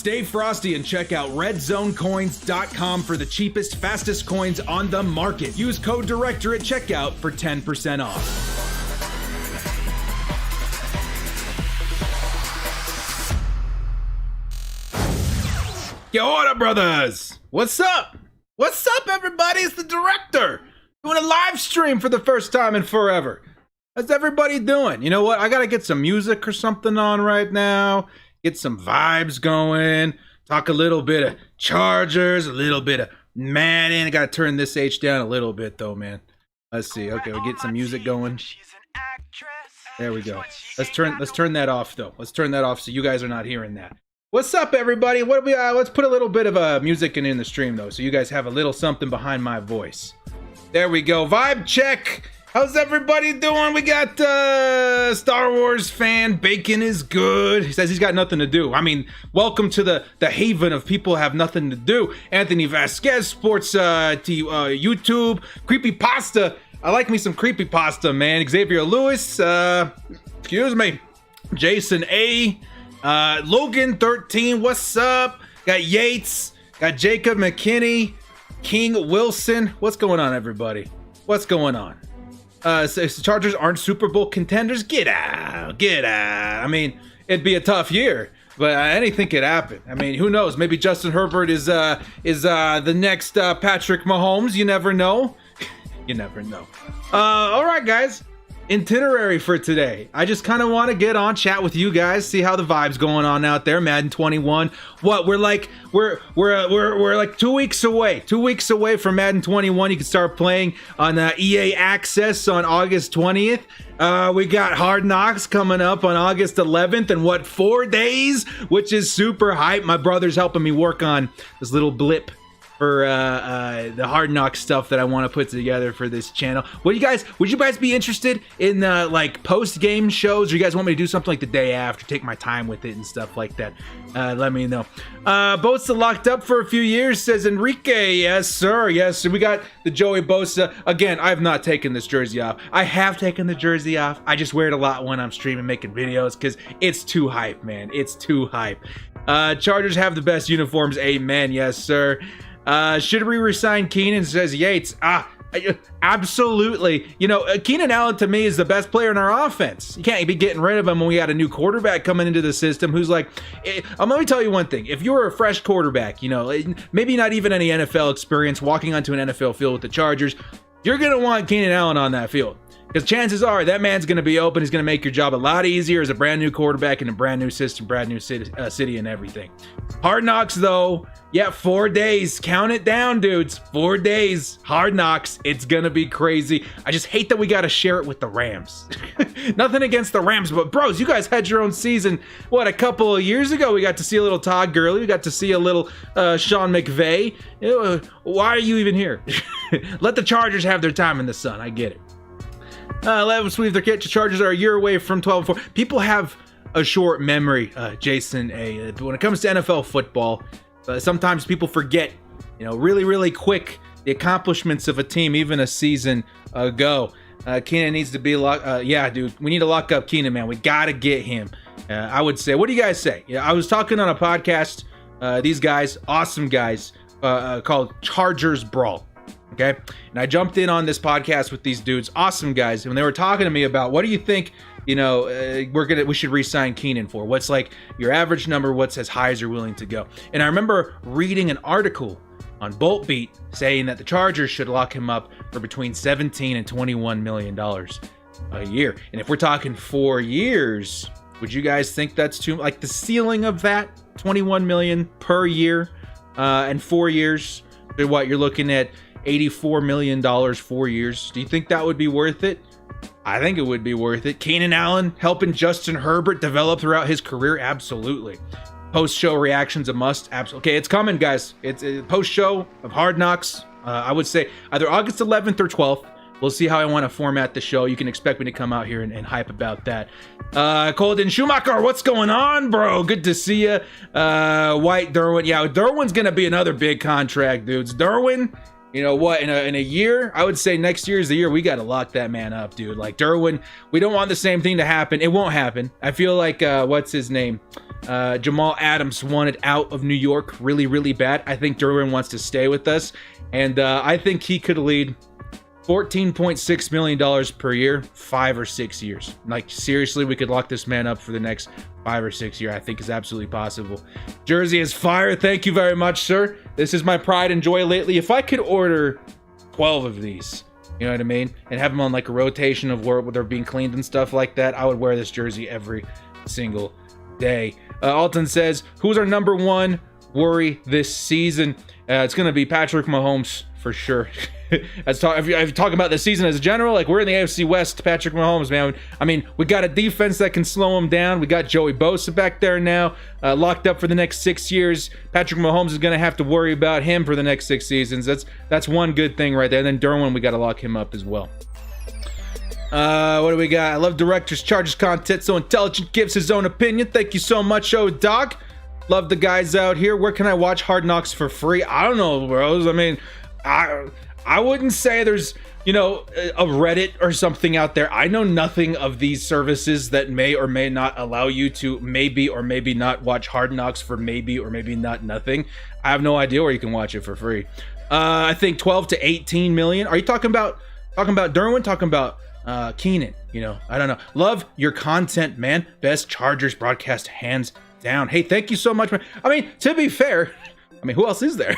Stay frosty and check out redzonecoins.com for the cheapest, fastest coins on the market. Use code DIRECTOR at checkout for 10% off. Yo, what up, brothers? What's up? What's up, everybody? It's the director doing a live stream for the first time in forever. How's everybody doing? You know what? I gotta get some music or something on right now. Get some vibes going. Talk a little bit of Chargers, a little bit of Madden. I gotta turn this H down a little bit though, man. Let's see. Okay, we'll get some music going. There we go. Let's turn that off though. Let's turn that off so you guys are not hearing that. What's up, everybody? Let's put a little bit of music in the stream, though, so you guys have a little something behind my voice. There we go. Vibe check. How's everybody doing? We got Star Wars fan. Bacon is good. He says he's got nothing to do. I mean, welcome to the haven of people who have nothing to do. Anthony Vasquez, Sports YouTube. Creepypasta. I like me some creepypasta, man. Xavier Lewis. Excuse me. Jason A. Logan 13, what's up? Got Yates, got Jacob McKinney, King Wilson. What's going on, everybody? What's going on? So Chargers aren't Super Bowl contenders. Get out. I mean, it'd be a tough year, but anything could happen. I mean, who knows? Maybe Justin Herbert is the next Patrick Mahomes. You never know. You never know. All right, guys. Itinerary for today. I just kind of want to get on, chat with you guys, see how the vibe's going on out there. Madden 21. What we're like 2 weeks away. 2 weeks away from Madden 21. You can start playing on EA Access on August 20th. We got Hard Knocks coming up on August 11th in 4 days, which is super hype. My brother's helping me work on this little blip for the Hard Knocks stuff that I want to put together for this channel. Would you guys be interested in like post-game shows, or you guys want me to do something like the day after, take my time with it and stuff like that? Let me know. Bosa locked up for a few years, says Enrique. Yes, sir. Yes, sir. We got the Joey Bosa. Again, I have not taken this jersey off. I have taken the jersey off. I just wear it a lot when I'm streaming, making videos, because it's too hype, man. It's too hype. Chargers have the best uniforms. Amen. Yes, sir. Should we resign Keenan? Says Yates. Absolutely. You know, Keenan Allen to me is the best player in our offense. You can't be getting rid of him when we got a new quarterback coming into the system who's like, let me tell you one thing. If you're a fresh quarterback, you know, maybe not even any NFL experience, walking onto an NFL field with the Chargers, you're going to want Keenan Allen on that field. Because chances are that man's going to be open. He's going to make your job a lot easier as a brand new quarterback in a brand new system, brand new city and everything. Hard Knocks, though. Yeah, 4 days. Count it down, dudes. 4 days. Hard Knocks. It's going to be crazy. I just hate that we got to share it with the Rams. Nothing against the Rams, but bros, you guys had your own season. What, a couple of years ago, we got to see a little Todd Gurley. We got to see a little Sean McVay. Why are you even here? Let the Chargers have their time in the sun. I get it. Let them sweep their kit. The Chargers are a year away from 12-4. People have a short memory, Jason A. When it comes to NFL football, sometimes people forget, you know, really quick the accomplishments of a team, even a season ago. Keenan needs to be locked. Yeah, dude, we need to lock up Keenan, man. We got to get him. I would say, what do you guys say? Yeah, I was talking on a podcast, these guys, awesome guys, called Chargers Brawl. Okay, and I jumped in on this podcast with these dudes, awesome guys, and they were talking to me about, what do you think, you know, we should re-sign Keenan for? What's like your average number? What's as high as you're willing to go? And I remember reading an article on Bolt Beat saying that the Chargers should lock him up for between $17 and $21 million a year. And if we're talking 4 years, would you guys think that's too, like the ceiling of that, $21 million per year, and 4 years? What you're looking at? $84 million 4 years. Do you think that would be worth it? I think it would be worth it. Keenan Allen helping Justin Herbert develop throughout his career? Absolutely. Post-show reactions a must? Absolutely. Okay, it's coming, guys. It's a post-show of Hard Knocks. I would say either August 11th or 12th. We'll see how I want to format the show. You can expect me to come out here and hype about that. Colden Schumacher, what's going on, bro? Good to see you. White Derwin. Yeah, Derwin's going to be another big contract, dudes. Derwin, you know what, in a year, I would say next year is the year we got to lock that man up, dude. Like Derwin, we don't want the same thing to happen. It won't happen. I feel like, what's his name? Jamal Adams wanted out of New York really, really bad. I think Derwin wants to stay with us. And I think he could lead $14.6 million per year, 5 or 6 years. Like, seriously, we could lock this man up for the next 5 or 6 years. I think is absolutely possible. Jersey is fire. Thank you very much, sir. This is my pride and joy lately. If I could order 12 of these, you know what I mean, and have them on like a rotation of where they're being cleaned and stuff like that, I would wear this jersey every single day. Alton says, who's our number one worry this season? It's going to be Patrick Mahomes for sure. If you talk about the season as a general, like, we're in the AFC West, Patrick Mahomes, man. I mean, we got a defense that can slow him down. We got Joey Bosa back there now, locked up for the next 6 years. Patrick Mahomes is going to have to worry about him for the next 6 seasons. That's one good thing right there. And then Derwin, we got to lock him up as well. What do we got? I love Director's Charges content. So intelligent, gives his own opinion. Thank you so much, Dog. Love the guys out here. Where can I watch Hard Knocks for free? I don't know, bros. I mean, I wouldn't say there's, you know, a Reddit or something out there. I know nothing of these services that may or may not allow you to maybe or maybe not watch Hard Knocks for maybe or maybe not nothing. I have no idea where you can watch it for free. I think 12 to 18 million. Are you talking about Derwin? Talking about Keenan? You know, I don't know. Love your content, man. Best Chargers broadcast, hands down. Hey, thank you so much, man. I mean, to be fair, I mean, who else is there?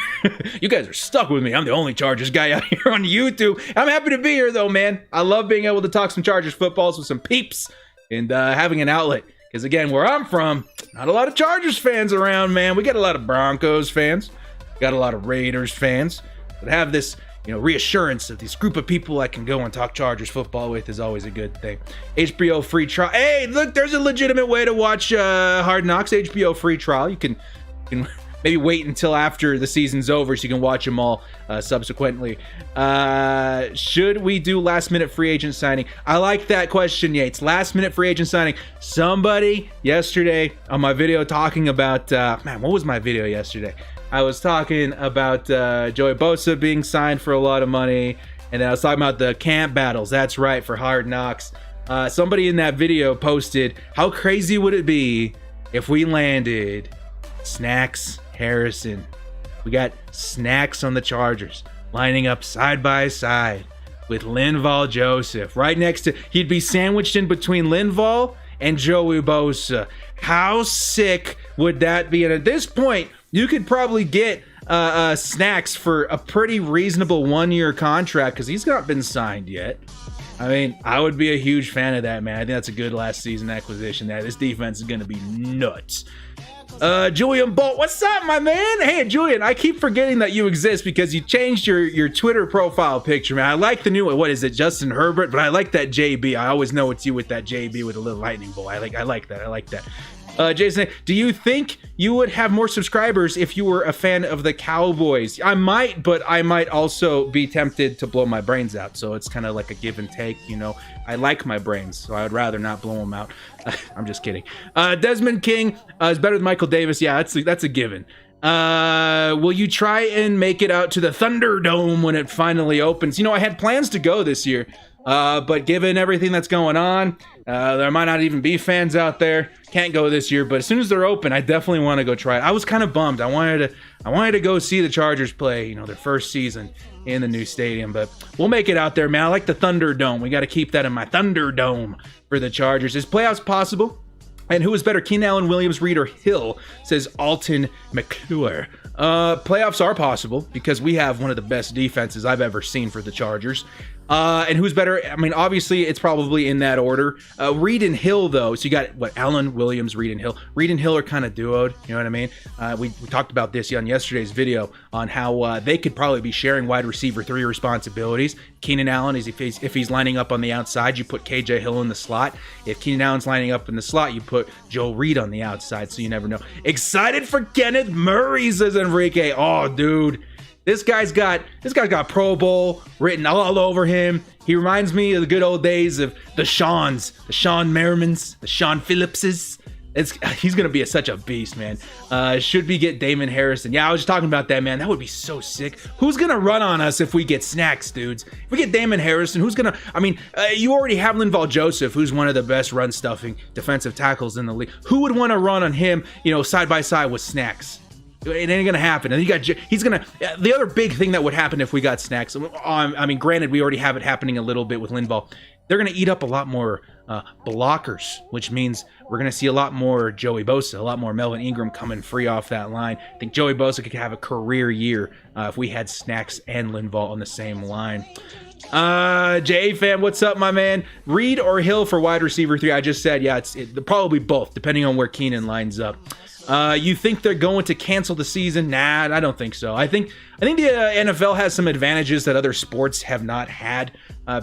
You guys are stuck with me. I'm the only Chargers guy out here on YouTube. I'm happy to be here, though, man. I love being able to talk some Chargers footballs with some peeps and having an outlet. Because, again, where I'm from, not a lot of Chargers fans around, man. We got a lot of Broncos fans. Got a lot of Raiders fans. But have this, you know, reassurance of this group of people I can go and talk Chargers football with is always a good thing. HBO free trial. Hey, look, there's a legitimate way to watch Hard Knocks. HBO free trial. You can maybe wait until after the season's over so you can watch them all subsequently. Should we do last minute free agent signing? I like that question, Yates. Last minute free agent signing. Somebody yesterday on my video talking about, man, what was my video yesterday? I was talking about Joey Bosa being signed for a lot of money. And then I was talking about the camp battles. That's right, for Hard Knocks. Somebody in that video posted, how crazy would it be if we landed Snacks Harrison? We got Snacks on the Chargers lining up side by side with Linval Joseph right next to, he'd be sandwiched in between Linval and Joey Bosa. How sick would that be? And at this point, you could probably get Snacks for a pretty reasonable 1-year contract because he's not been signed yet. I mean, I would be a huge fan of that, man. I think that's a good last season acquisition there. This defense is going to be nuts. Julian Bolt, what's up, my man? Hey, Julian, I keep forgetting that you exist because you changed your Twitter profile picture, man. I like the new one. What is it, Justin Herbert? But I like that JB. I always know it's you with that JB with a little lightning bolt. I like that. Jason, do you think you would have more subscribers if you were a fan of the Cowboys? I might, but I might also be tempted to blow my brains out. So it's kind of like a give and take, you know. I like my brains, so I would rather not blow them out. I'm just kidding. Desmond King is better than Michael Davis. Yeah, that's a given. Will you try and make it out to the Thunderdome when it finally opens? You know, I had plans to go this year. But given everything that's going on, there might not even be fans out there. Can't go this year, but as soon as they're open, I definitely want to go try it. I was kind of bummed. I wanted to go see the Chargers play, you know, their first season in the new stadium, but we'll make it out there, man. I like the Thunderdome. We got to keep that in my Thunderdome for the Chargers. Is playoffs possible? And who is better, Keenan Allen, Williams, Reed, or Hill, says Alton McClure. Playoffs are possible because we have one of the best defenses I've ever seen for the Chargers. And who's better? I mean, obviously, it's probably in that order. Reed and Hill, though. So you got, Allen, Williams, Reed, and Hill. Reed and Hill are kind of duoed. You know what I mean? We talked about this on yesterday's video on how they could probably be sharing wide receiver 3 responsibilities. Keenan Allen, is if he's lining up on the outside, you put KJ Hill in the slot. If Keenan Allen's lining up in the slot, you put Joe Reed on the outside, so you never know. Excited for Kenneth Murray, says Enrique. Oh, dude. This guy's got Pro Bowl written all over him. He reminds me of the good old days of the Sean Merrimans, the Sean Phillipses. He's gonna be such a beast, man. Should we get Damon Harrison? Yeah, I was just talking about that, man. That would be so sick. Who's gonna run on us if we get snacks, dudes? If we get Damon Harrison, who's gonna? I mean, you already have Linval Joseph, who's one of the best run stuffing defensive tackles in the league. Who would want to run on him? You know, side by side with snacks. It ain't gonna happen. And he's gonna. The other big thing that would happen if we got snacks. I mean, granted, we already have it happening a little bit with Linval. They're going to eat up a lot more blockers, which means we're going to see a lot more Joey Bosa, a lot more Melvin Ingram coming free off that line. I think Joey Bosa could have a career year if we had Snacks and Linval on the same line. J.A. fan, what's up, my man? Reed or Hill for wide receiver 3? I just said, yeah, it's probably both, depending on where Keenan lines up. You think they're going to cancel the season? Nah, I don't think so. I think the NFL has some advantages that other sports have not had.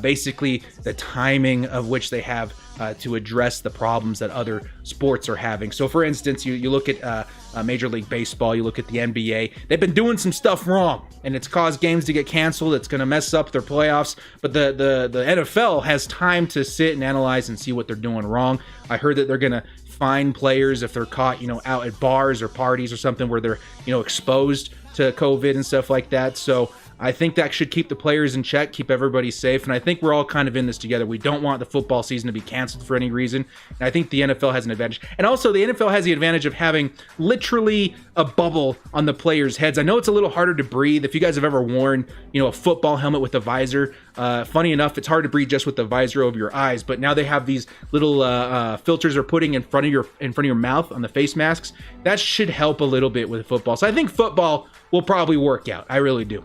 Basically, the timing of which they have to address the problems that other sports are having. So, for instance, you look at Major League Baseball, you look at the NBA. They've been doing some stuff wrong, and it's caused games to get canceled. It's going to mess up their playoffs. But the NFL has time to sit and analyze and see what they're doing wrong. I heard that they're going to fine players if they're caught, out at bars or parties or something where they're, exposed to COVID and stuff like that. So I think that should keep the players in check, keep everybody safe. And I think we're all kind of in this together. We don't want the football season to be canceled for any reason. And I think the NFL has an advantage. And also the NFL has the advantage of having literally a bubble on the players' heads. I know it's a little harder to breathe. If you guys have ever worn, a football helmet with a visor, funny enough, it's hard to breathe just with the visor over your eyes. But now they have these little filters they're putting in front of your mouth on the face masks. That should help a little bit with football. So I think football will probably work out. I really do.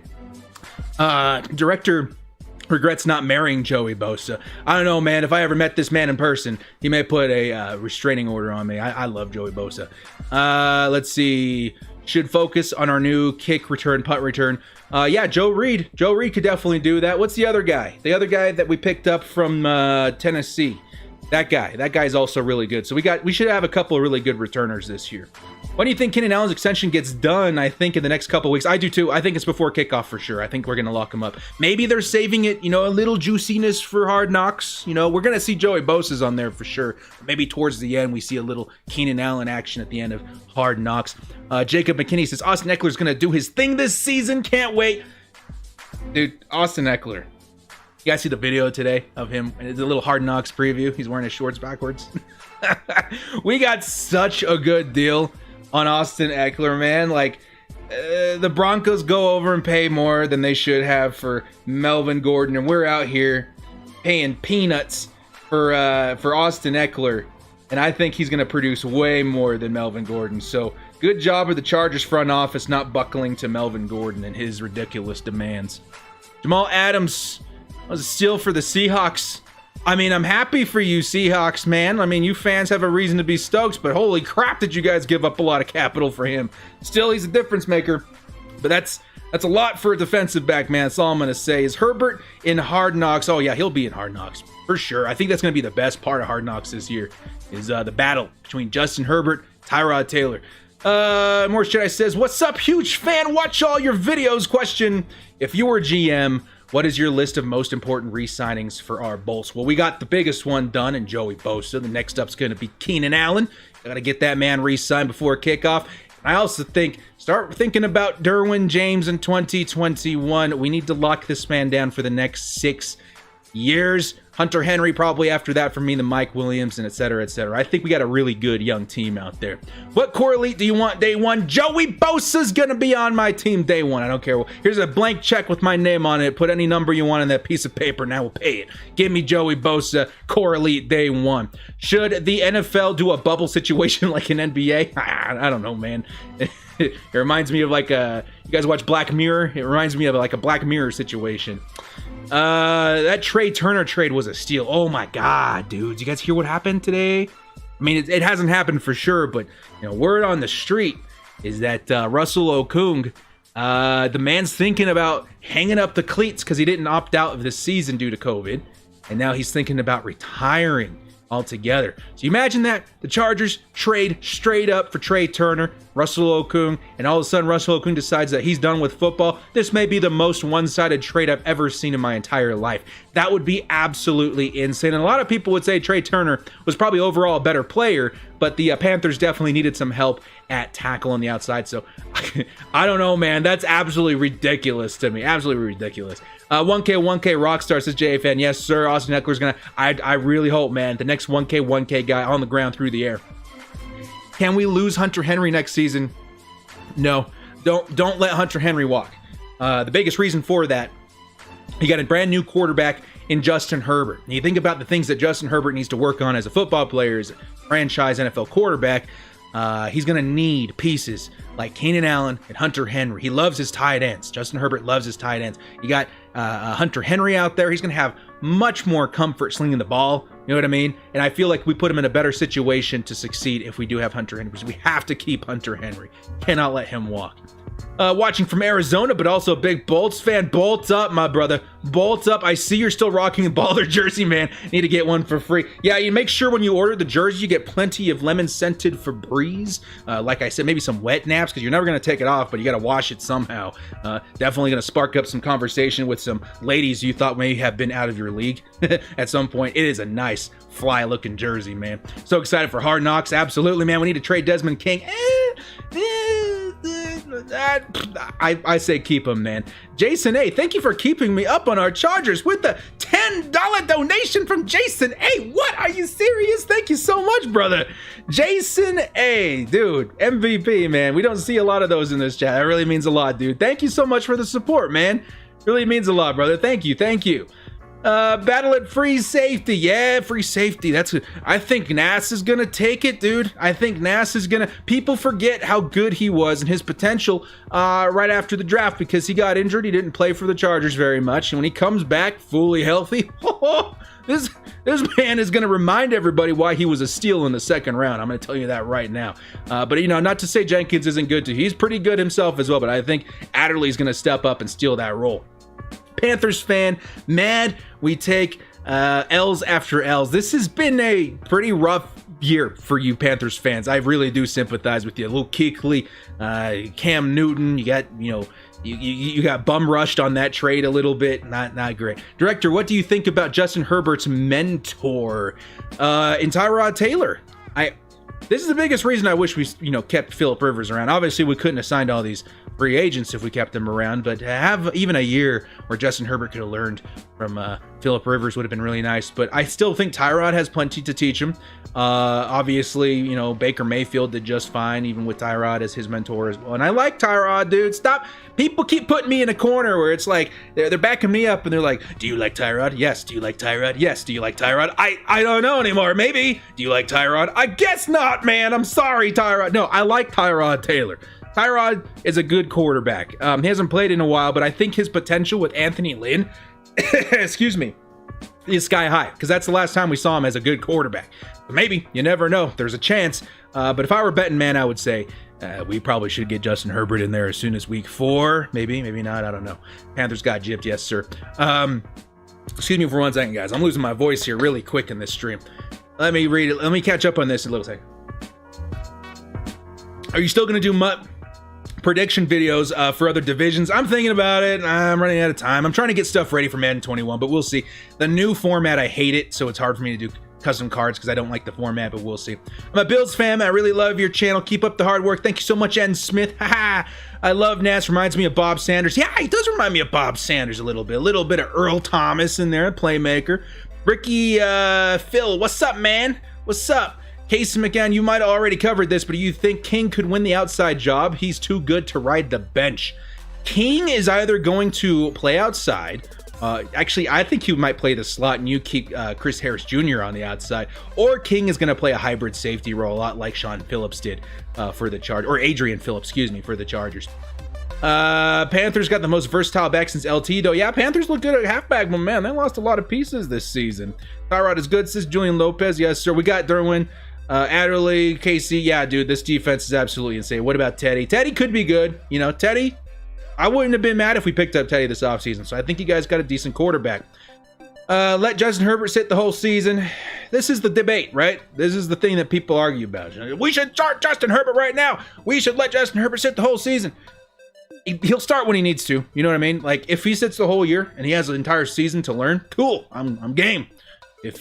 Director regrets not marrying Joey Bosa. I don't know, man. If I ever met this man in person, he may put a restraining order on me. I love Joey Bosa. Let's see. Should focus on our new kick return, punt return. Yeah, Joe Reed. Joe Reed could definitely do that. What's the other guy? The other guy that we picked up from Tennessee. That guy's also really good. So we should have a couple of really good returners this year. When do you think Keenan Allen's extension gets done? I think in the next couple of weeks. I do too. I think it's before kickoff for sure. I think we're going to lock him up. Maybe they're saving it, a little juiciness for Hard Knocks. We're going to see Joey Bosa's on there for sure. Maybe towards the end we see a little Keenan Allen action at the end of Hard Knocks. Jacob McKinney says Austin Ekeler's going to do his thing this season. Can't wait. Dude, Austin Ekeler. You guys see the video today of him? It's a little Hard Knocks preview. He's wearing his shorts backwards. We got such a good deal on Austin Ekeler, man. Like, the Broncos go over and pay more than they should have for Melvin Gordon, and we're out here paying peanuts for Austin Ekeler, and I think he's going to produce way more than Melvin Gordon. So good job of the Chargers front office not buckling to Melvin Gordon and his ridiculous demands. Jamal Adams was a steal for the Seahawks. I mean, I'm happy for you, Seahawks, man. I mean, you fans have a reason to be stoked, but holy crap, did you guys give up a lot of capital for him. Still, he's a difference maker, but that's a lot for a defensive back, man. That's all I'm going to say. Is Herbert in Hard Knocks? Oh, yeah, he'll be in Hard Knocks for sure. I think that's going to be the best part of Hard Knocks this year is the battle between Justin Herbert, Tyrod Taylor. Morris Jedi says, what's up, huge fan? Watch all your videos. Question, if you were GM, what is your list of most important re-signings for our Bolts? Well, we got the biggest one done in Joey Bosa. The next up's going to be Keenan Allen. Got to get that man re-signed before kickoff. I also think, start thinking about Derwin James in 2021. We need to lock this man down for the next 6 years. Hunter Henry probably after that for me, the Mike Williams, and et cetera, et cetera. I think we got a really good young team out there. What core elite do you want day one? Joey Bosa's going to be on my team day one. I don't care. Here's a blank check with my name on it. Put any number you want on that piece of paper. Now we'll pay it. Give me Joey Bosa, core elite day one. Should the NFL do a bubble situation like an NBA? I don't know, man. It reminds me of like you guys watch Black Mirror? It reminds me of like a Black Mirror situation. That Trey Turner trade was a steal. Oh my God, dude. You guys hear what happened today? I mean, it hasn't happened for sure, but word on the street is that Russell Okung, the man's thinking about hanging up the cleats because he didn't opt out of this season due to COVID, and now he's thinking about retiring altogether. So you imagine that the Chargers trade straight up for Trey Turner. Russell Okung, and all of a sudden Russell Okung decides that he's done with football. This may be the most one-sided trade I've ever seen in my entire life. That would be absolutely insane. And a lot of people would say Trey Turner was probably overall a better player, but the Panthers definitely needed some help at tackle on the outside. So I don't know, man. That's absolutely ridiculous to me. Absolutely ridiculous. 1K Rockstar says JA fan. Yes, sir. Austin Ekeler's gonna. I really hope, man. The next 1K guy on the ground through the air. Can we lose Hunter Henry next season? No. Don't let Hunter Henry walk. The biggest reason for that, you got a brand new quarterback in Justin Herbert. And you think about the things that Justin Herbert needs to work on as a football player, as a franchise NFL quarterback. He's going to need pieces like Keenan Allen and Hunter Henry. He loves his tight ends. Justin Herbert loves his tight ends. You got Hunter Henry out there. He's going to have much more comfort slinging the ball. You know what I mean? And I feel like we put him in a better situation to succeed if we do have Hunter Henry. Because we have to keep Hunter Henry. Cannot let him walk. Watching from Arizona, but also a big Bolts fan. Bolts up, my brother. Bolts up. I see you're still rocking a baller jersey, man. Need to get one for free. Yeah, you make sure when you order the jersey, you get plenty of lemon-scented Febreze. Like I said, maybe some wet naps, because you're never going to take it off, but you got to wash it somehow. Definitely going to spark up some conversation with some ladies you thought may have been out of your league at some point. It is a nice, fly-looking jersey, man. So excited for Hard Knocks. Absolutely, man. We need to trade Desmond King. I say keep him, man. Jason A, thank you for keeping me up on our Chargers with the $10 donation from Jason A. What? Are you serious? Thank you so much, brother. Jason A, dude, MVP, man. We don't see a lot of those in this chat. That really means a lot, dude. Thank you so much for the support, man. Really means a lot, brother. Thank you. Thank you. Battle at free safety. Yeah, free safety. That's good. I think Nass is gonna take it, dude. I think Nass is gonna. People forget how good he was and his potential right after the draft, because he got injured. He didn't play for the Chargers very much, and when he comes back fully healthy, this man is gonna remind everybody why he was a steal in the second round. I'm gonna tell you that right now. But you know, not to say Jenkins isn't good too. He's pretty good himself as well. But I think Adderley's gonna step up and steal that role. Panthers fan, mad we take L's after L's. This has been a pretty rough year for you Panthers fans. I really do sympathize with you. Luke Kuechly, Cam Newton, you got, you know, you got bum rushed on that trade a little bit. Not great. Director, what do you think about Justin Herbert's mentor in Tyrod Taylor? This is the biggest reason I wish we, you know, kept Phillip Rivers around. Obviously, we couldn't have signed all these free agents if we kept them around, but to have even a year where Justin Herbert could have learned from Phillip Rivers would have been really nice. But I still think Tyrod has plenty to teach him. Obviously, you know, Baker Mayfield did just fine, even with Tyrod as his mentor as well. And I like Tyrod, dude. Stop. People keep putting me in a corner where it's like they're backing me up and they're like, do you like Tyrod? Yes. Do you like Tyrod? Yes. Do you like Tyrod? I don't know anymore. Maybe. Do you like Tyrod? I guess not, man. I'm sorry, Tyrod. No, I like Tyrod Taylor. Tyrod is a good quarterback. He hasn't played in a while, but I think his potential with Anthony Lynn, excuse me, is sky high, because that's the last time we saw him as a good quarterback. But maybe, you never know. There's a chance. But if I were betting man, I would say we probably should get Justin Herbert in there as soon as week 4. Maybe not. I don't know. Panthers got gypped. Yes, sir. Excuse me for 1 second, guys. I'm losing my voice here really quick in this stream. Let me read it. Let me catch up on this in a little second. Are you still going to do prediction videos for other divisions? I'm thinking about it. I'm running out of time. I'm trying to get stuff ready for Madden 21, but we'll see. The new format, I hate it, so it's hard for me to do custom cards because I don't like the format, but we'll see. I'm a Bills fan. I really love your channel. Keep up the hard work. Thank you so much, Ed Smith. Haha. I love Nass. Reminds me of Bob Sanders. Yeah, he does remind me of Bob Sanders a little bit. A little bit of Earl Thomas in there, a playmaker. Ricky Phil, what's up, man? What's up? Casey McGann, you might have already covered this, but do you think King could win the outside job? He's too good to ride the bench. King is either going to play outside. Actually, I think he might play the slot and you keep Chris Harris Jr. on the outside. Or King is going to play a hybrid safety role, a lot like Sean Phillips did for the Chargers. Or Adrian Phillips, excuse me, for the Chargers. Panthers got the most versatile back since LT, though. Yeah, Panthers look good at halfback, but man, they lost a lot of pieces this season. Tyrod is good, says Julian Lopez. Yes, sir. We got Derwin. Adderley, KC, yeah, dude, this defense is absolutely insane. What about Teddy? Teddy could be good. You know, Teddy, I wouldn't have been mad if we picked up Teddy this offseason, so I think you guys got a decent quarterback. Let Justin Herbert sit the whole season. This is the debate, right? This is the thing that people argue about. We should start Justin Herbert right now. We should let Justin Herbert sit the whole season. He'll start when he needs to. You know what I mean? Like, if he sits the whole year and he has an entire season to learn, cool. I'm game. If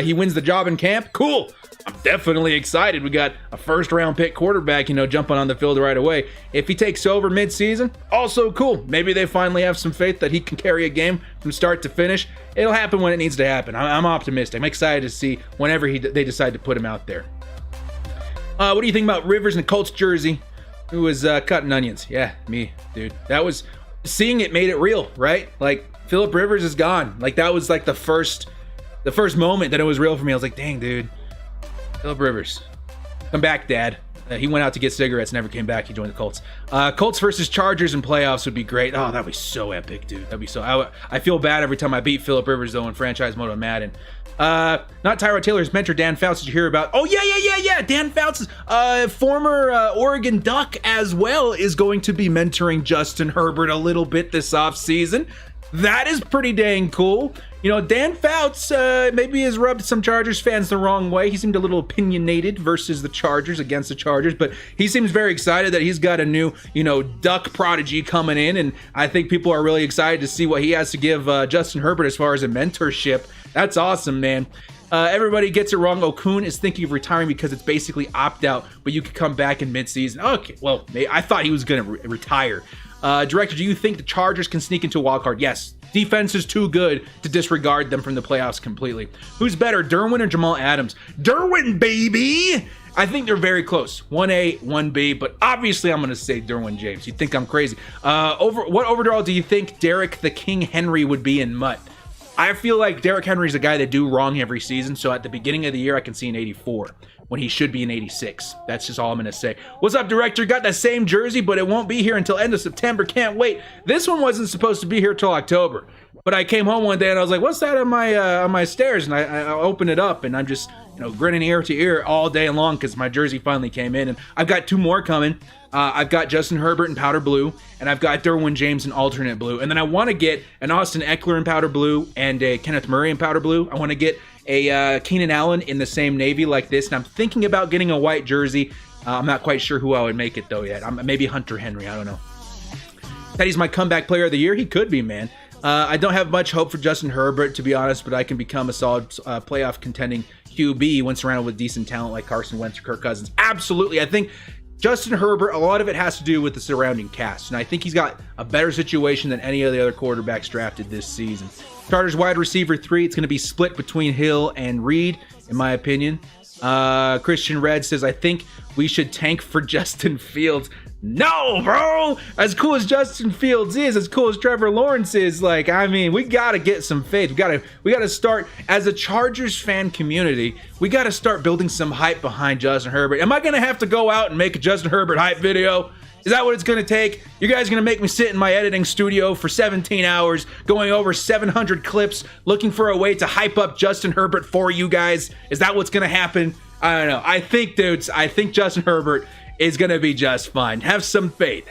he wins the job in camp, cool. I'm definitely excited. We got a first-round pick quarterback, jumping on the field right away. If he takes over mid-season, also cool. Maybe they finally have some faith that he can carry a game from start to finish. It'll happen when it needs to happen. I'm optimistic. I'm excited to see whenever they decide to put him out there. What do you think about Rivers in the Colts jersey? Who was cutting onions? Yeah, me, dude. That was, seeing it made it real, right? Like, Phillip Rivers is gone. Like, that was like the first moment that it was real for me. I was like, dang, dude. Phillip Rivers, come back, Dad. He went out to get cigarettes, never came back. He joined the Colts. Colts versus Chargers in playoffs would be great. Oh, that'd be so epic, dude. That'd be so. I feel bad every time I beat Phillip Rivers, though, in franchise mode on Madden. Not Tyrod Taylor's mentor, Dan Fouts. Did you hear about? Oh, yeah. Dan Fouts, former Oregon Duck as well, is going to be mentoring Justin Herbert a little bit this offseason. That is pretty dang cool. Dan Fouts maybe has rubbed some Chargers fans the wrong way. He seemed a little opinionated versus the Chargers, against the Chargers, but he seems very excited that he's got a new, Duck prodigy coming in, and I think people are really excited to see what he has to give Justin Herbert as far as a mentorship. That's awesome, man. Everybody gets it wrong. Okun is thinking of retiring because it's basically opt-out, but you could come back in mid-season. Okay, well, I thought he was going to retire. Director, do you think the Chargers can sneak into a wild card? Yes. Defense is too good to disregard them from the playoffs completely. Who's better, Derwin or Jamal Adams? Derwin, baby! I think they're very close. 1A, 1B, but obviously I'm going to say Derwin James. You think I'm crazy. What overall do you think Derrick the King Henry would be in MUT? I feel like Derrick Henry's a guy that do wrong every season, so at the beginning of the year I can see an 84. When he should be an 86. That's just all I'm going to say. What's up, Director? Got that same jersey, but it won't be here until end of September. Can't wait. This one wasn't supposed to be here till October. But I came home one day and I was like, what's that on my stairs? And I opened it up and I'm just, grinning ear to ear all day long because my jersey finally came in. And I've got two more coming. I've got Justin Herbert in powder blue, and I've got Derwin James in alternate blue. And then I want to get an Austin Ekeler in powder blue and a Kenneth Murray in powder blue. I want to get a Keenan Allen in the same navy like this, and I'm thinking about getting a white jersey. I'm not quite sure who I would make it though yet. Maybe Hunter Henry, I don't know. Teddy's my comeback player of the year. He could be, man. I don't have much hope for Justin Herbert, to be honest, but I can become a solid playoff contending QB when surrounded with decent talent like Carson Wentz or Kirk Cousins. Absolutely. I think Justin Herbert, a lot of it has to do with the surrounding cast, and I think he's got a better situation than any of the other quarterbacks drafted this season. Chargers wide receiver 3, it's going to be split between Hill and Reed, in my opinion. Christian Red says, I think we should tank for Justin Fields. No, bro! As cool as Justin Fields is, as cool as Trevor Lawrence is, we got to get some faith. We got to start, as a Chargers fan community, we got to start building some hype behind Justin Herbert. Am I going to have to go out and make a Justin Herbert hype video? Is that what it's going to take? You guys are going to make me sit in my editing studio for 17 hours, going over 700 clips, looking for a way to hype up Justin Herbert for you guys? Is that what's going to happen? I don't know. I think Justin Herbert is going to be just fine. Have some faith.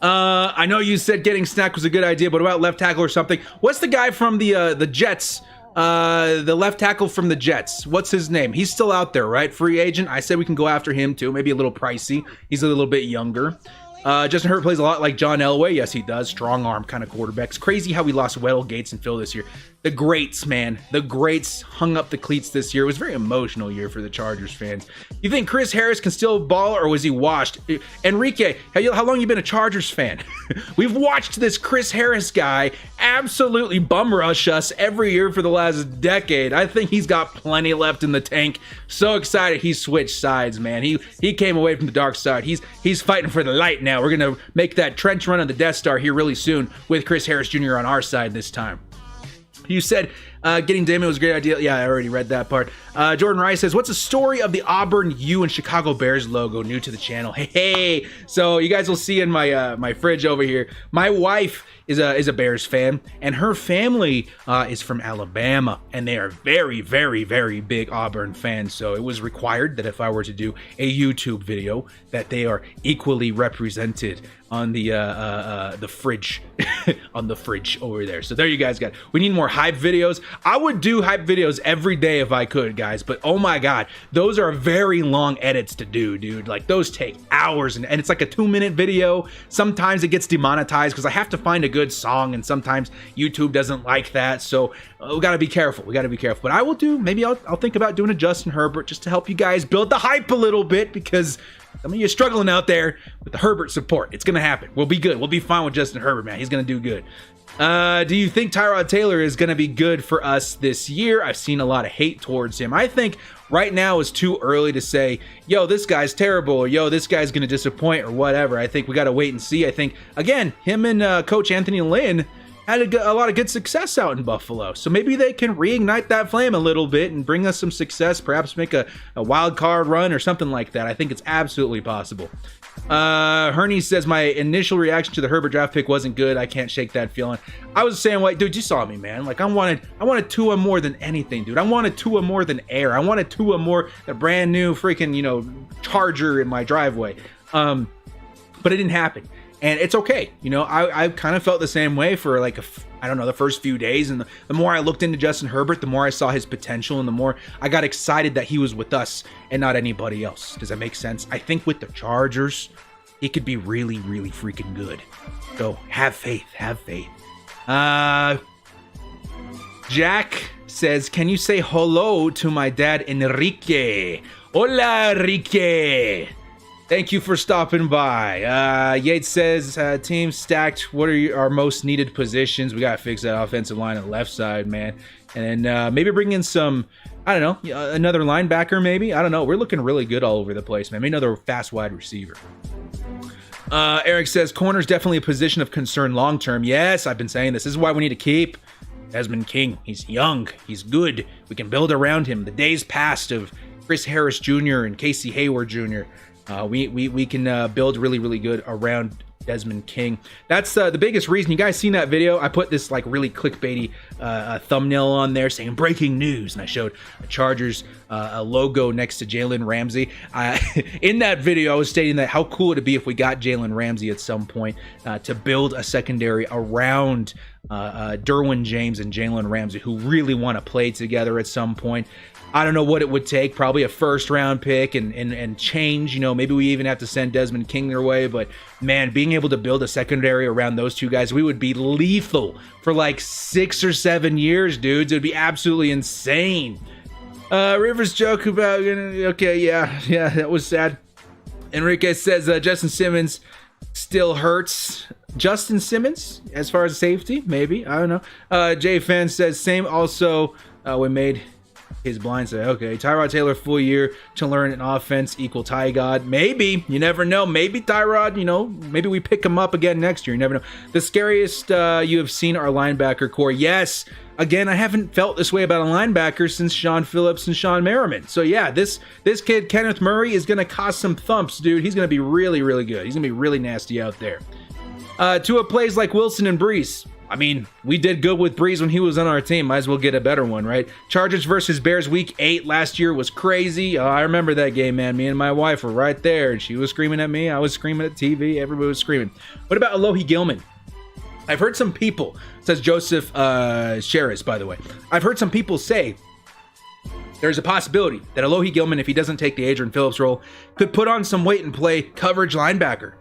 I know you said getting Snack was a good idea, but about left tackle or something? What's the guy from the Jets? The left tackle from the Jets. What's his name? He's still out there, right? Free agent. I said we can go after him too. Maybe a little pricey. He's a little bit younger. Justin Herbert plays a lot like John Elway. Yes, he does. Strong arm kind of quarterback. It's crazy how we lost Weddle, Gates, and Phil this year. The greats, man. The greats hung up the cleats this year. It was a very emotional year for the Chargers fans. You think Chris Harris can still ball, or was he washed? Enrique, how long you been a Chargers fan? We've watched this Chris Harris guy absolutely bum rush us every year for the last decade. I think he's got plenty left in the tank. So excited he switched sides, man. He came away from the dark side. He's fighting for the light now. We're going to make that trench run on the Death Star here really soon with Chris Harris Jr. on our side this time. You said Getting Damon was a great idea. Yeah, I already read that part. Jordan Rice says, what's the story of the Auburn U and Chicago Bears logo? New to the channel. Hey. So you guys will see in my my fridge over here, my wife is a Bears fan, and her family is from Alabama, and they are very, very, very big Auburn fans. So it was required that if I were to do a YouTube video, that they are equally represented on the fridge, on the fridge over there. So there you guys got it. We need more hype videos. I would do hype videos every day if I could, guys, but oh my God, those are very long edits to do, dude. Like those take hours, and it's like a 2-minute video. Sometimes it gets demonetized because I have to find a good song, and sometimes YouTube doesn't like that. So we gotta be careful. We gotta be careful. But I will do, maybe I'll think about doing a Justin Herbert just to help you guys build the hype a little bit, because some of you are struggling out there with the Herbert support. It's gonna happen. We'll be good. We'll be fine with Justin Herbert, man. He's gonna do good. Do you think Tyrod Taylor is gonna be good for us this year? I've seen a lot of hate towards him. I think right now is too early to say, yo, this guy's terrible, or yo, this guy's gonna disappoint, or whatever. I think we gotta wait and see. I think, again, him and Coach Anthony Lynn had a lot of good success out in Buffalo. So maybe they can reignite that flame a little bit and bring us some success, perhaps make a wild card run or something like that. I think it's absolutely possible. Herney says, my initial reaction to the Herbert draft pick wasn't good. I can't shake that feeling. I was saying, like, dude, you saw me, man. Like, I wanted Tua more than anything, dude. I wanted Tua more than air. I wanted Tua more than a brand new freaking, Charger in my driveway. But it didn't happen. And it's okay. I kind of felt the same way for like, the first few days. And the more I looked into Justin Herbert, the more I saw his potential, and the more I got excited that he was with us and not anybody else. Does that make sense? I think with the Chargers, he could be really, really freaking good. So have faith. Have faith. Jack says, can you say hello to my dad, Enrique? Hola, Enrique. Thank you for stopping by. Yates says, team stacked. What are our most needed positions? We got to fix that offensive line on the left side, man. And then maybe bring in some, another linebacker maybe. I don't know. We're looking really good all over the place, man. Maybe another fast wide receiver. Eric says, corner's definitely a position of concern long-term. Yes, I've been saying this. This is why we need to keep Desmond King. He's young. He's good. We can build around him. The days past of Chris Harris Jr. and Casey Hayward Jr., we can build really, really good around Desmond King. That's the biggest reason. You guys seen that video? I put this like really clickbaity thumbnail on there saying breaking news, and I showed a Chargers logo next to Jalen Ramsey. In that video, I was stating that how cool it'd be if we got Jalen Ramsey at some point to build a secondary around Derwin James and Jalen Ramsey, who really want to play together at some point. I don't know what it would take, probably a first-round pick and change. Maybe we even have to send Desmond King their way. But, man, being able to build a secondary around those two guys, we would be lethal for like 6 or 7 years, dudes. It would be absolutely insane. Rivers joke about, okay, yeah, that was sad. Enrique says Justin Simmons still hurts. Justin Simmons, as far as safety, maybe. I don't know. Jay Fan says, same also, we made his blind side. Okay, Tyrod Taylor full year to learn an offense equal Ty God. Maybe. You never know. Maybe Tyrod, maybe we pick him up again next year. You never know. The scariest you have seen our linebacker core. Yes. Again, I haven't felt this way about a linebacker since Sean Phillips and Sean Merriman. So yeah, this kid, Kenneth Murray, is going to cause some thumps, dude. He's going to be really, really good. He's going to be really nasty out there. Tua plays like Wilson and Brees. I mean, we did good with Brees when he was on our team. Might as well get a better one, right? Chargers versus Bears week 8 last year was crazy. I remember that game, man. Me and my wife were right there, and she was screaming at me. I was screaming at TV. Everybody was screaming. What about Alohi Gilman? I've heard some people, says Joseph Sheris, by the way. I've heard some people say there's a possibility that Alohi Gilman, if he doesn't take the Adrian Phillips role, could put on some weight and play coverage linebacker.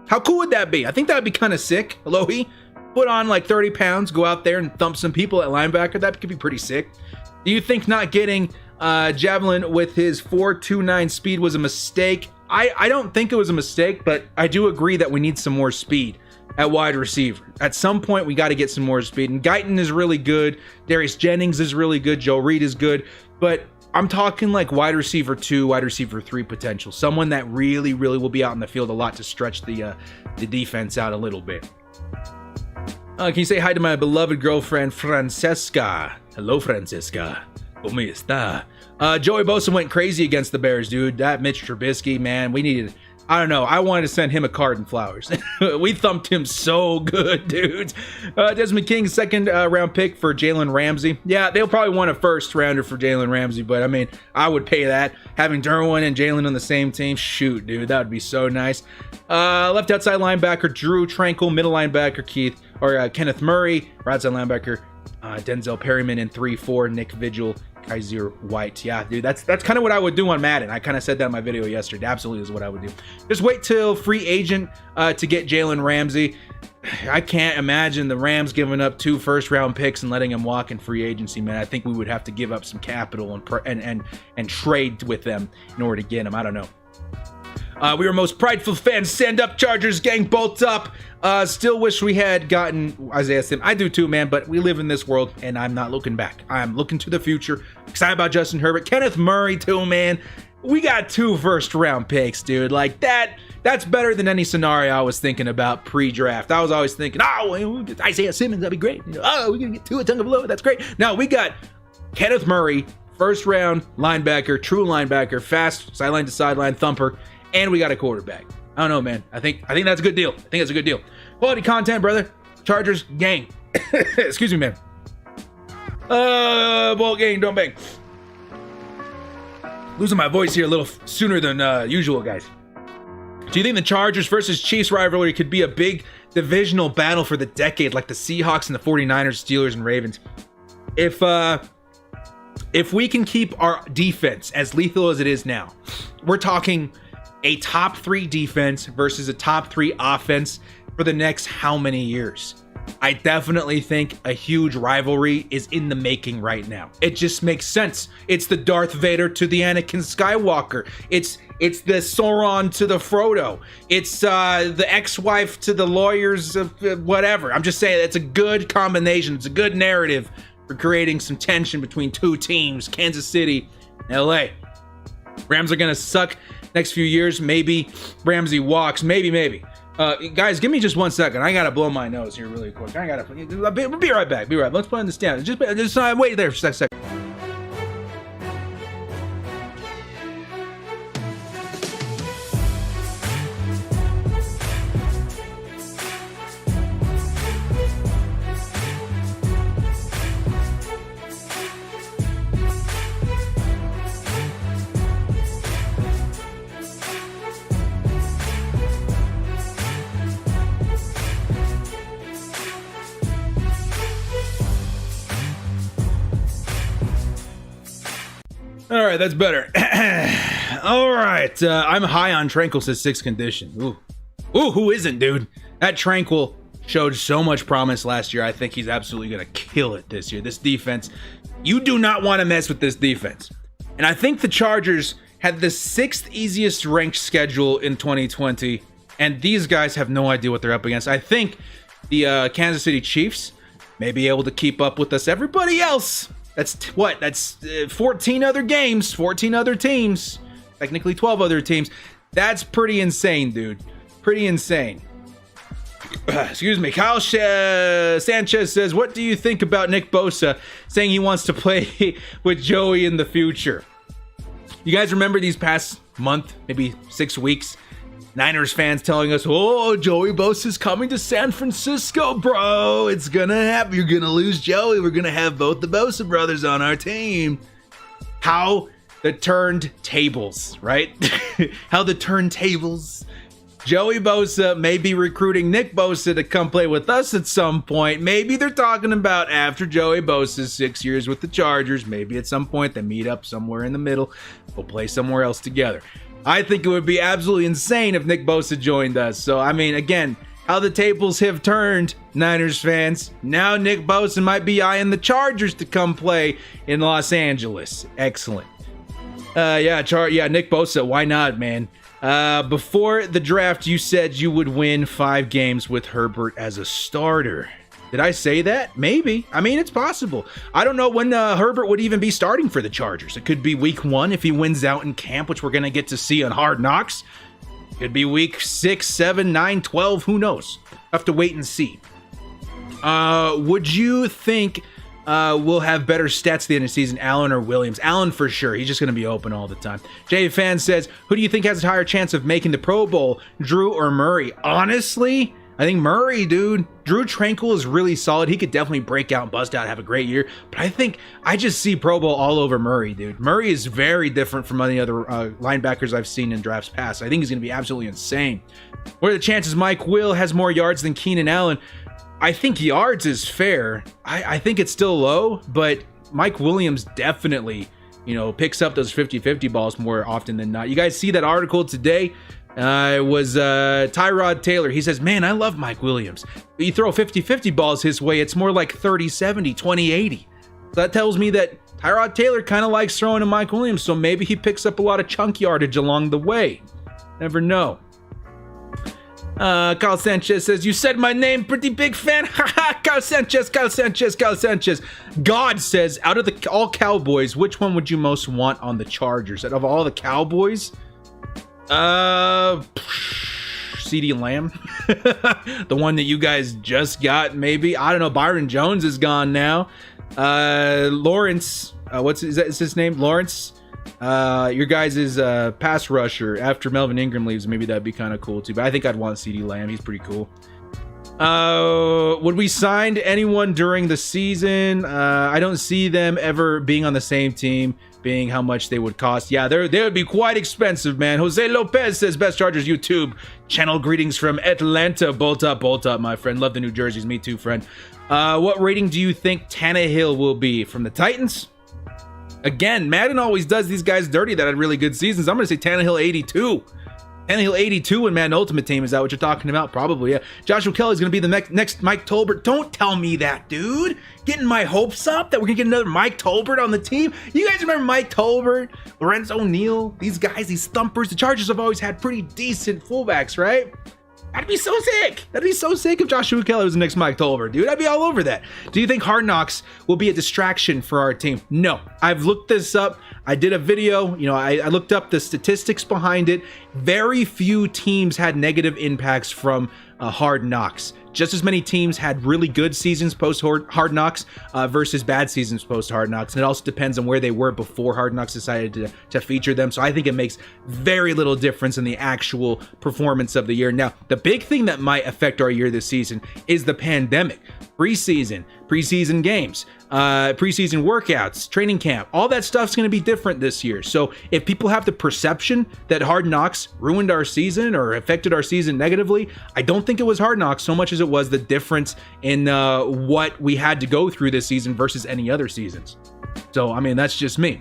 How cool would that be? I think that would be kind of sick. Alohi, put on like 30 pounds, go out there and thump some people at linebacker. That could be pretty sick. Do you think not getting Javelin with his 4.29 speed was a mistake? I don't think it was a mistake, but I do agree that we need some more speed at wide receiver. At some point, we got to get some more speed. And Guyton is really good. Darius Jennings is really good. Joe Reed is good. But I'm talking like wide receiver 2, wide receiver 3 potential. Someone that really, really will be out in the field a lot to stretch the defense out a little bit. Can you say hi to my beloved girlfriend, Francesca? Hello, Francisca. ¿Cómo está? Joey Bosa went crazy against the Bears, dude. That Mitch Trubisky, man, we needed... I don't know. I wanted to send him a card and flowers. We thumped him so good, dudes. Desmond King, second round pick for Jalen Ramsey. Yeah, they'll probably want a first rounder for Jalen Ramsey, but I mean, I would pay that. Having Derwin and Jalen on the same team, shoot, dude, that would be so nice. Left outside linebacker, Drew Tranquil. Middle linebacker, Kenneth Murray. Right outside linebacker, Denzel Perryman. And 3-4, Nick Vigil. Kaiser White. Yeah, dude, that's kind of what I would do on Madden. I kind of said that in my video yesterday. Absolutely is what I would do. Just wait till free agent to get Jalen Ramsey. I can't imagine the Rams giving up 2 first-round picks and letting him walk in free agency, man. I think we would have to give up some capital and trade with them in order to get him. I don't know. We were most prideful fans. Stand up, Chargers gang, bolt up. Still wish we had gotten Isaiah Simmons. I do too, man, but we live in this world, and I'm not looking back. I'm looking to the future. Excited about Justin Herbert. Kenneth Murray too, man. We got 2 first-round picks, dude. Like, that's better than any scenario I was thinking about pre-draft. I was always thinking, oh, Isaiah Simmons, that'd be great. You know, oh, we're going to get Tua Tagovailoa. That's great. No, we got Kenneth Murray, first-round linebacker, true linebacker, fast, sideline to sideline thumper, and we got a quarterback. I don't know, man. I think that's a good deal. I think that's a good deal. Quality content, brother. Chargers gang. Excuse me, man. Ball gang, don't bang. Losing my voice here a little sooner than usual, guys. Do you think the Chargers versus Chiefs rivalry could be a big divisional battle for the decade, like the Seahawks and the 49ers, Steelers, and Ravens? If we can keep our defense as lethal as it is now, we're talking a top 3 defense versus a top 3 offense for the next how many years? I definitely think a huge rivalry is in the making right now. It just makes sense. It's the Darth Vader to the Anakin Skywalker. It's the Sauron to the Frodo. It's the ex-wife to the lawyers of whatever. I'm just saying it's a good combination. It's a good narrative for creating some tension between 2 teams, Kansas City and LA. Rams are going to suck next few years. Maybe Ramsey walks. Maybe. Guys, give me just 1 second. I gotta blow my nose here really quick. I'll be right back. Let's put on the stand. Just wait there for a second. All right, that's better. All right, I'm high on Tranquil, says 6th condition. Ooh, who isn't, dude? That Tranquil showed so much promise last year. I think he's absolutely going to kill it this year. This defense, you do not want to mess with this defense. And I think the Chargers had the 6th easiest ranked schedule in 2020, and these guys have no idea what they're up against. I think the Kansas City Chiefs may be able to keep up with us. Everybody else, that's 14 other games, 14 other teams, technically 12 other teams. That's pretty insane, dude. Pretty insane. Excuse me. Kyle Sanchez says, what do you think about Nick Bosa saying he wants to play with Joey in the future? You guys remember these past month, maybe 6 weeks, Niners fans telling us, oh, Joey Bosa's coming to San Francisco, bro. It's gonna happen. You're gonna lose Joey. We're gonna have both the Bosa brothers on our team. How the turned tables, right? How the turntables. Joey Bosa may be recruiting Nick Bosa to come play with us at some point. Maybe they're talking about after Joey Bosa's 6 years with the Chargers. Maybe at some point they meet up somewhere in the middle. We'll play somewhere else together. I think it would be absolutely insane if Nick Bosa joined us. So, I mean, again, how the tables have turned, Niners fans. Now Nick Bosa might be eyeing the Chargers to come play in Los Angeles. Excellent. Nick Bosa, why not, man? Before the draft, you said you would win 5 games with Herbert as a starter. Did I say that? Maybe. I mean, it's possible. I don't know when Herbert would even be starting for the Chargers. It could be week 1 if he wins out in camp, which we're going to get to see on Hard Knocks. Could be week 6, 7, 9, 12. Who knows? Have to wait and see. Would you think will have better stats at the end of the season, Allen or Williams? Allen for sure. He's just going to be open all the time. Jay Fan says, who do you think has a higher chance of making the Pro Bowl, Drew or Murray? Honestly, I think Murray, dude. Drew Tranquil is really solid. He could definitely break out and bust out, have a great year. But I think I just see Pro Bowl all over Murray, dude. Murray is very different from any other linebackers I've seen in drafts past. I think he's going to be absolutely insane. What are the chances Mike Will has more yards than Keenan Allen? I think yards is fair. I think it's still low, but Mike Williams definitely, picks up those 50-50 balls more often than not. You guys see that article today? It was Tyrod Taylor. He says, man, I love Mike Williams. You throw 50-50 balls his way, it's more like 30-70, 20-80. So that tells me that Tyrod Taylor kind of likes throwing to Mike Williams, so maybe he picks up a lot of chunk yardage along the way. Never know. Carl Sanchez says, you said my name, pretty big fan. Carl Sanchez. God says, out of all Cowboys, which one would you most want on the Chargers? Out of all the Cowboys? CeeDee Lamb. The one that you guys just got, maybe. I don't know. Byron Jones is gone now. Lawrence, is his name? Lawrence? Your guys' pass rusher after Melvin Ingram leaves, maybe that'd be kind of cool too. But I think I'd want CeeDee Lamb. He's pretty cool. Would we sign anyone during the season? I don't see them ever being on the same team, being how much they would cost. Yeah, they would be quite expensive, man. Jose Lopez says, best Chargers YouTube channel, greetings from Atlanta. Bolt up, my friend. Love the New Jerseys. Me too, friend. What rating do you think Tannehill will be from the Titans? Again, Madden always does these guys dirty that had really good seasons. I'm going to say Tannehill 82. Tannehill 82 in Madden Ultimate Team. Is that what you're talking about? Probably, yeah. Joshua Kelly's going to be the next Mike Tolbert. Don't tell me that, dude. Getting my hopes up that we're going to get another Mike Tolbert on the team. You guys remember Mike Tolbert, Lorenzo O'Neal, these guys, these thumpers? The Chargers have always had pretty decent fullbacks, right? That'd be so sick. That'd be so sick if Joshua Kelly was the next Mike Tolbert, dude. I'd be all over that. Do you think Hard Knocks will be a distraction for our team? No. I've looked this up. I did a video. I looked up the statistics behind it. Very few teams had negative impacts from Hard Knocks. Just as many teams had really good seasons post Hard Knocks versus bad seasons post Hard Knocks. And it also depends on where they were before Hard Knocks decided to feature them. So I think it makes very little difference in the actual performance of the year. Now, the big thing that might affect our year this season is the pandemic. Preseason games, preseason workouts, training camp, all that stuff's going to be different this year. So if people have the perception that Hard Knocks ruined our season or affected our season negatively, I don't think it was Hard Knocks so much as it was the difference in what we had to go through this season versus any other seasons. So, I mean, that's just me.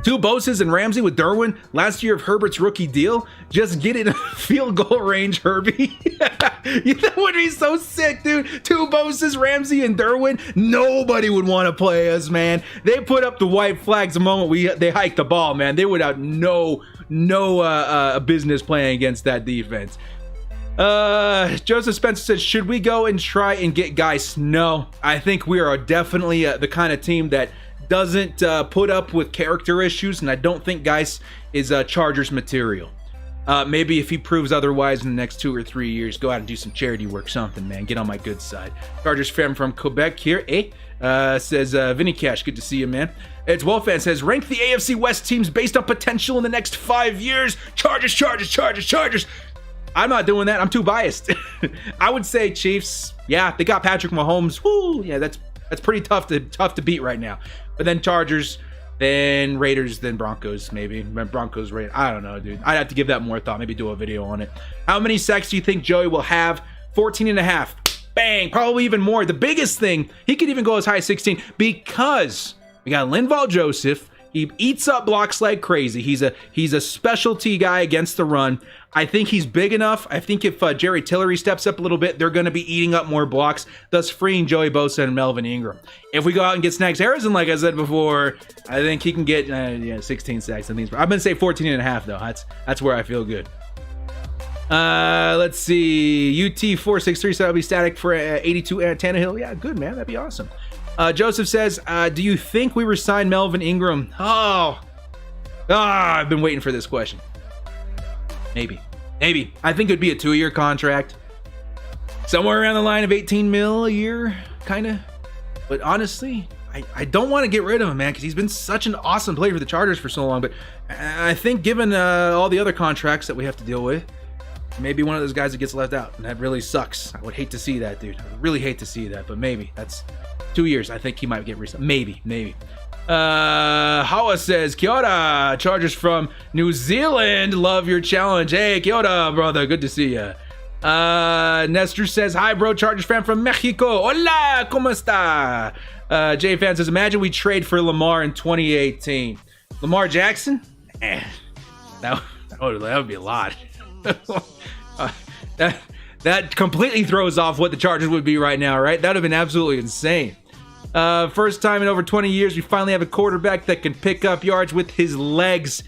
2 Bosas and Ramsey with Derwin last year of Herbert's rookie deal. Just get in field goal range, Herbie. That would be so sick, dude. 2 Bosas, Ramsey, and Derwin. Nobody would want to play us, man. They put up the white flags the moment they hiked the ball, man. They would have no business playing against that defense. Joseph Spencer says, should we go and try and get Geis? No, I think we are definitely the kind of team that doesn't put up with character issues, and I don't think Geis is Chargers material. Maybe if he proves otherwise in the next 2 or 3 years, go out and do some charity work, something, man. Get on my good side. Chargers fan from Quebec here, says Vinny Cash, good to see you, man. It's Wolfan says, rank the AFC West teams based on potential in the next 5 years. Chargers. I'm not doing that. I'm too biased. I would say Chiefs. Yeah, they got Patrick Mahomes. Woo, yeah, that's pretty tough to beat right now. But then Chargers, then Raiders, then Broncos, maybe. Broncos, Raiders. I don't know, dude. I'd have to give that more thought. Maybe do a video on it. How many sacks do you think Joey will have? 14.5. Bang. Probably even more. The biggest thing, he could even go as high as 16 because we got Linval Joseph. He eats up blocks like crazy. He's a specialty guy against the run. I think he's big enough. I think if Jerry Tillery steps up a little bit, they're going to be eating up more blocks, thus freeing Joey Bosa and Melvin Ingram. If we go out and get Snacks Harrison, like I said before, I think he can get 16 sacks. I'm going to say 14.5, though. That's where I feel good. Let's see. UT463 said I'll be static for 82 Tannehill. Yeah, good, man. That'd be awesome. Joseph says, do you think we resign Melvin Ingram? I've been waiting for this question. Maybe. I think it'd be a 2-year contract. Somewhere around the line of 18 mil a year, kind of. But honestly, I don't want to get rid of him, man, because he's been such an awesome player for the Chargers for so long. But I think given all the other contracts that we have to deal with, maybe one of those guys that gets left out, and that really sucks. I would hate to see that, dude. I would really hate to see that, but maybe. That's 2 years. I think he might get re-signed. Maybe. Hawa says, Kia ora, Chargers from New Zealand. Love your challenge. Hey, Kia ora, brother. Good to see ya. Nestor says, hi, bro. Chargers fan from Mexico. Hola, ¿cómo está? Jay fan says, imagine we trade for Lamar in 2018. Lamar Jackson? That would be a lot. That completely throws off what the Chargers would be right now, right? That would have been absolutely insane. First time in over 20 years, we finally have a quarterback that can pick up yards with his legs.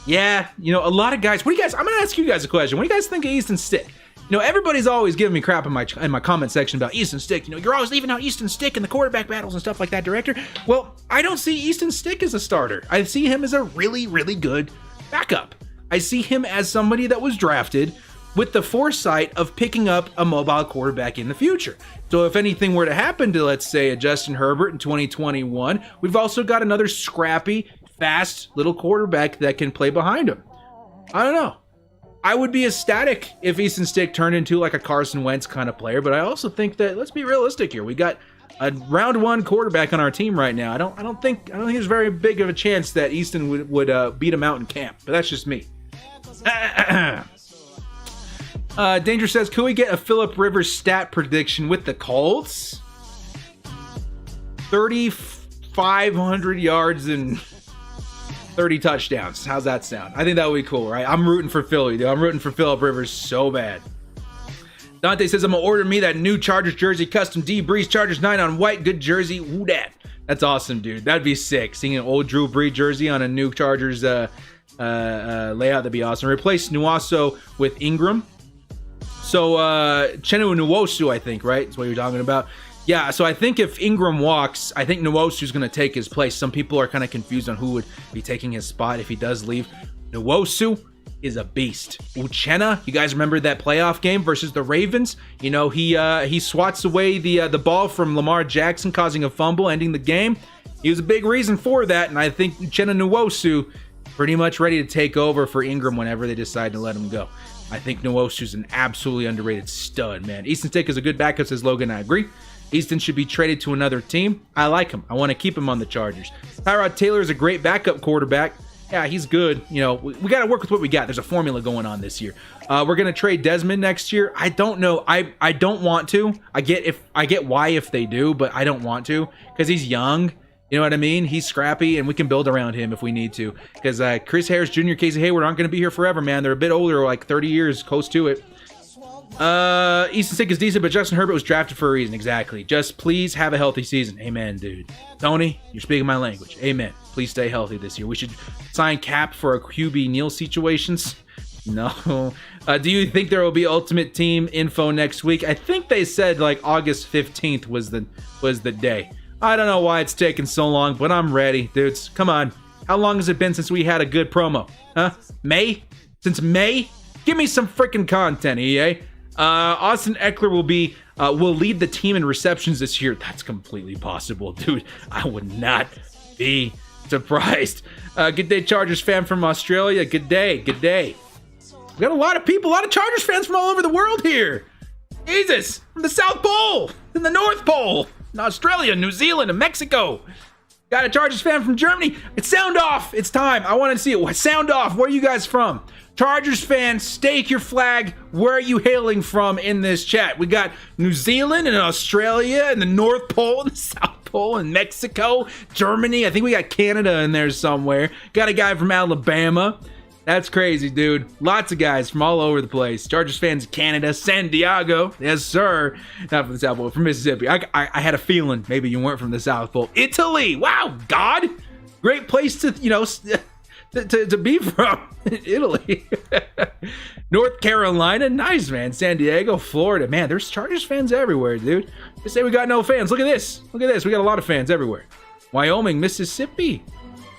Yeah, you know, a lot of guys. What do you guys? I'm gonna ask you guys a question. What do you guys think of Easton Stick? You know, everybody's always giving me crap in my comment section about Easton Stick. You know, you're always leaving out Easton Stick in the quarterback battles and stuff like that, director. Well, I don't see Easton Stick as a starter. I see him as a really, really good backup. I see him as somebody that was drafted with the foresight of picking up a mobile quarterback in the future. So if anything were to happen to, let's say, a Justin Herbert in 2021, we've also got another scrappy, fast little quarterback that can play behind him. I don't know. I would be ecstatic if Easton Stick turned into like a Carson Wentz kind of player, but I also think that, let's be realistic here. We got a round one quarterback on our team right now. I don't think there's very big of a chance that Easton would beat him out in camp, but that's just me. Danger says, could we get a Phillip Rivers stat prediction with the Colts? 3,500 yards and 30 touchdowns. How's that sound? I think that would be cool, right? I'm rooting for Philly, dude. I'm rooting for Phillip Rivers so bad. Dante says, I'm going to order me that new Chargers jersey, custom D Breeze Chargers 9 on white. Good jersey. Woo dat. That's awesome, dude. That'd be sick. Seeing an old Drew Brees jersey on a new Chargers layout, that'd be awesome. Replace Nuaso with Ingram. So, Chenu Nwosu, I think, right? That's what you're talking about. Yeah, so I think if Ingram walks, I think Nwosu's going to take his place. Some people are kind of confused on who would be taking his spot if he does leave. Nwosu is a beast. Uchenna, you guys remember that playoff game versus the Ravens? You know, he swats away the ball from Lamar Jackson, causing a fumble, ending the game. He was a big reason for that, and I think Uchenna Nwosu pretty much ready to take over for Ingram whenever they decide to let him go. I think Nwosu's an absolutely underrated stud, man. Easton Stick is a good backup, says Logan. I agree. Easton should be traded to another team. I like him. I want to keep him on the Chargers. Tyrod Taylor is a great backup quarterback. Yeah, he's good. You know, we got to work with what we got. There's a formula going on this year. We're going to trade Desmond next year. I don't know. I don't want to. I get why if they do, but I don't want to because he's young. You know what I mean? He's scrappy, and we can build around him if we need to. Because Chris Harris Jr., Casey Hayward aren't going to be here forever, man. They're a bit older, like 30 years, close to it. Easton Stick is decent, but Justin Herbert was drafted for a reason. Exactly. Just please have a healthy season. Amen, dude. Tony, you're speaking my language. Amen. Please stay healthy this year. We should sign Cap for a QB Neal situations. No. Do you think there will be Ultimate Team info next week? I think they said like August 15th was the day. I don't know why it's taking so long, but I'm ready, dudes. Come on. How long has it been since we had a good promo? Huh? May? Since May? Give me some freaking content, EA. Austin Ekeler will lead the team in receptions this year. That's completely possible, dude. I would not be surprised. Good day, Chargers fan from Australia. Good day. Good day. We got a lot of people, a lot of Chargers fans from all over the world here. Jesus, from the South Pole, and the North Pole, in Australia, New Zealand, and Mexico. Got a Chargers fan from Germany. It's sound off. It's time. I want to see it. Sound off. Where are you guys from? Chargers fans, stake your flag. Where are you hailing from in this chat? We got New Zealand and Australia and the North Pole and the South Pole and Mexico, Germany. I think we got Canada in there somewhere. Got a guy from Alabama. That's crazy, dude. Lots of guys from all over the place. Chargers fans, Canada, San Diego. Yes, sir. Not from the South Pole, from Mississippi. I had a feeling maybe you weren't from the South Pole. Italy. Wow, God. Great place to, to be from. Italy. North Carolina. Nice, man. San Diego, Florida. Man, there's Chargers fans everywhere, dude. They say we got no fans. Look at this. Look at this. We got a lot of fans everywhere. Wyoming, Mississippi.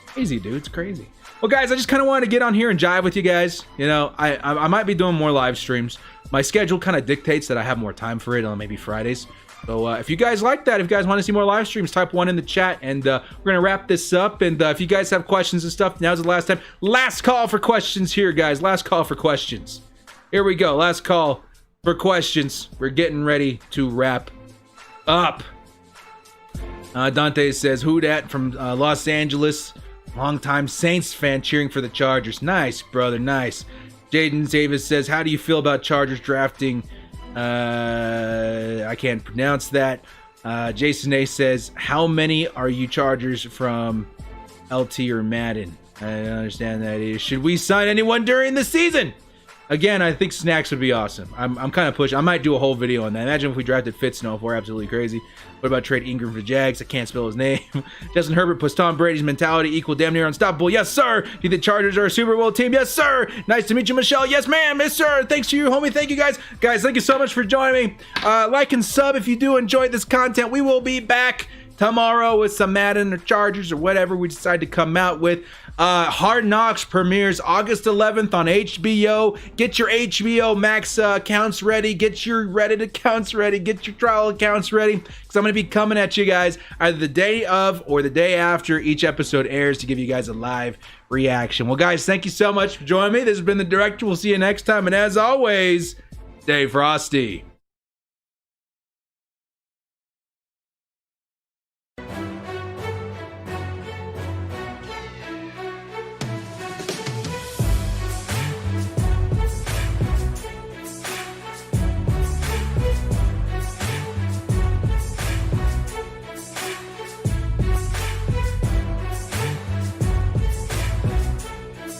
Crazy, dude. It's crazy. Well, guys, I just kind of wanted to get on here and jive with you guys. You know, I might be doing more live streams. My schedule kind of dictates that I have more time for it on maybe Fridays. So if you guys like that, if you guys want to see more live streams, type 1 in the chat, and we're going to wrap this up. And if you guys have questions and stuff, now's the last time. Last call for questions here, guys. Last call for questions. Here we go. Last call for questions. We're getting ready to wrap up. Dante says, who dat from Los Angeles? Longtime Saints fan cheering for the Chargers. Nice, brother. Nice. Jaden Davis says, how do you feel about Chargers drafting... I can't pronounce that. Jason A says, how many are you Chargers from LT or Madden? I don't understand that. Should we sign anyone during the season? Again, I think snacks would be awesome. I'm kind of pushing. I might do a whole video on that. Imagine if we drafted Fitz-Snow, if we're absolutely crazy. What about trade Ingram for Jags? I can't spell his name. Justin Herbert puts Tom Brady's mentality equal damn near unstoppable. Yes, sir. Do you think Chargers are a Super Bowl team? Yes, sir. Nice to meet you, Michelle. Yes, ma'am. Yes, sir. Thanks to you, homie. Thank you, guys. Guys, thank you so much for joining me. Like and sub if you do enjoy this content. We will be back tomorrow with some Madden or Chargers or whatever we decide to come out with. Hard Knocks premieres August 11th on HBO. Get your HBO Max accounts ready. Get your Reddit accounts ready. Get your trial accounts ready, because I'm going to be coming at you guys either the day of or the day after each episode airs to give you guys a live reaction. Well, guys, thank you so much for joining me. This has been The Director. We'll see you next time. And as always, stay frosty.